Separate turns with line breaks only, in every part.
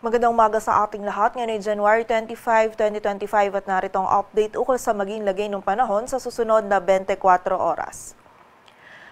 Magandang umaga sa ating lahat. Ngayon ay January 25, 2025 at narito ang update ukol sa maging lagay ng panahon sa susunod na 24 oras.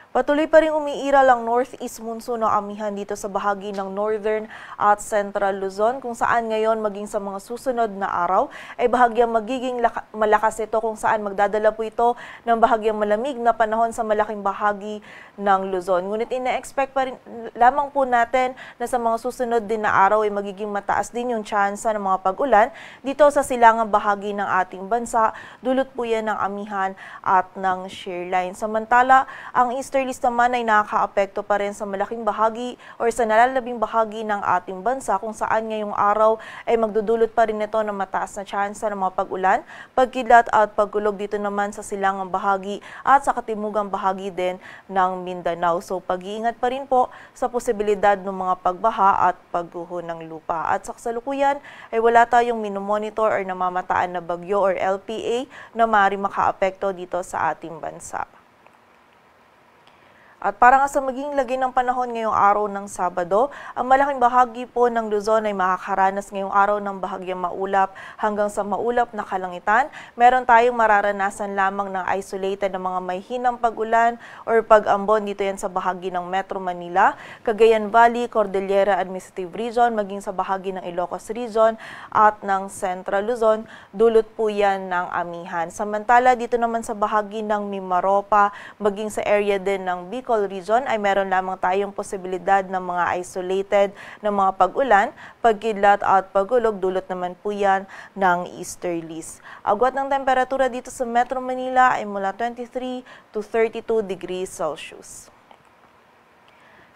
Patuloy pa rin umiiral ang northeast monsoon ng amihan dito sa bahagi ng northern at central Luzon kung saan ngayon maging sa mga susunod na araw ay bahagyang magiging malakas ito kung saan magdadala po ito ng bahagyang malamig na panahon sa malaking bahagi ng Luzon. Ngunit ina-expect pa rin lamang po natin na sa mga susunod din na araw ay magiging mataas din yung tsansa ng mga pag-ulan dito sa silangang bahagi ng ating bansa. Dulot po yan ng amihan at ng shear line. Samantala, ang easterlies naman ay nakakaapekto pa rin sa malaking bahagi o sa nalalabing bahagi ng ating bansa kung saan ngayong araw ay magdudulot pa rin ito ng mataas na tsansa ng mga pag-ulan, pagkidlat at pagkulog dito naman sa silangang bahagi at sa katimugang bahagi din ng Mindanao. So pag-iingat pa rin po sa posibilidad ng mga pagbaha at pagguho ng lupa. At sa kasalukuyan ay wala tayong minomonitor or namamataan na bagyo or LPA na maaaring makaapekto dito sa ating bansa. At para nga sa maging lagay ng panahon ngayong araw ng Sabado, ang malaking bahagi po ng Luzon ay makakaranas ngayong araw ng bahagyang maulap hanggang sa maulap na kalangitan. Meron tayong mararanasan lamang ng isolated na mga may hinang pag-ulan or pag-ambon dito yan sa bahagi ng Metro Manila, Cagayan Valley, Cordillera Administrative Region, maging sa bahagi ng Ilocos Region at ng Central Luzon, dulot po yan ng amihan. Samantala dito naman sa bahagi ng Mimaropa, maging sa area din ng Bicol Region ay meron lamang tayong posibilidad ng mga isolated na mga pag-ulan, pagkidlat at pagulog, dulot naman po yan ng easterlies. Agwat ng temperatura dito sa Metro Manila ay mula 23 to 32 degrees Celsius.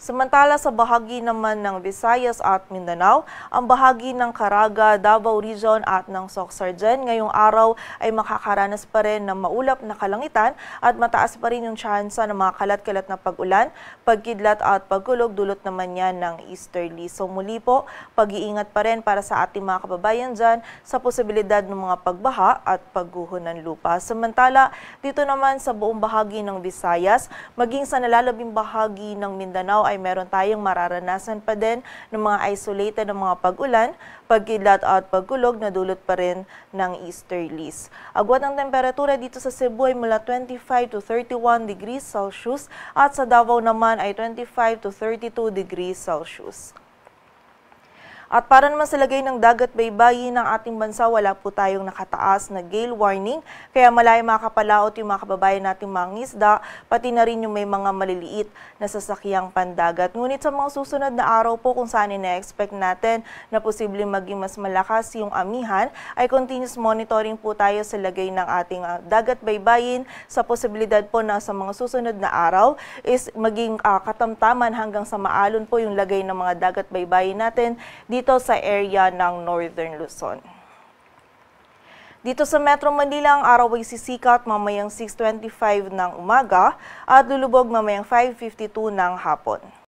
Samantala sa bahagi naman ng Visayas at Mindanao, ang bahagi ng Caraga, Davao Region at ng Sorsogon ngayong araw ay makakaranas pa rin ng maulap na kalangitan at mataas pa rin yung tsansa ng mga kalat-kalat na pag-ulan, pagkidlat at pagkulog, dulot naman yan ng easterly. So muli po, pag-iingat pa rin para sa ating mga kababayan dyan sa posibilidad ng mga pagbaha at pagguho ng lupa. Samantala, dito naman sa buong bahagi ng Visayas, maging sa nalalabing bahagi ng Mindanao ay meron tayong mararanasan pa din ng mga isolated na mga pag-ulan, pagkidlat at pagkulog na dulot pa rin ng easterlies. Agwat ng temperatura dito sa Cebu ay mula 25 to 31 degrees Celsius at sa Davao naman ay 25 to 32 degrees Celsius. At para naman sa lagay ng dagat baybayin ng ating bansa, wala po tayong nakataas na gale warning, kaya malaya makakapalaot yung mga kababayan nating mga ngisda, pati na rin yung may mga maliliit na sasakyang pandagat. Ngunit sa mga susunod na araw po kung saan ina-expect natin na posibleng maging mas malakas yung amihan, ay continuous monitoring po tayo sa lagay ng ating dagat baybayin sa posibilidad po na sa mga susunod na araw is maging katamtaman hanggang sa maalon po yung lagay ng mga dagat baybayin natin dito sa area ng Northern Luzon. Dito sa Metro Manila, ang araw ay sisikat mamayang 6:25 ng umaga at lulubog mamayang 5:52 ng hapon.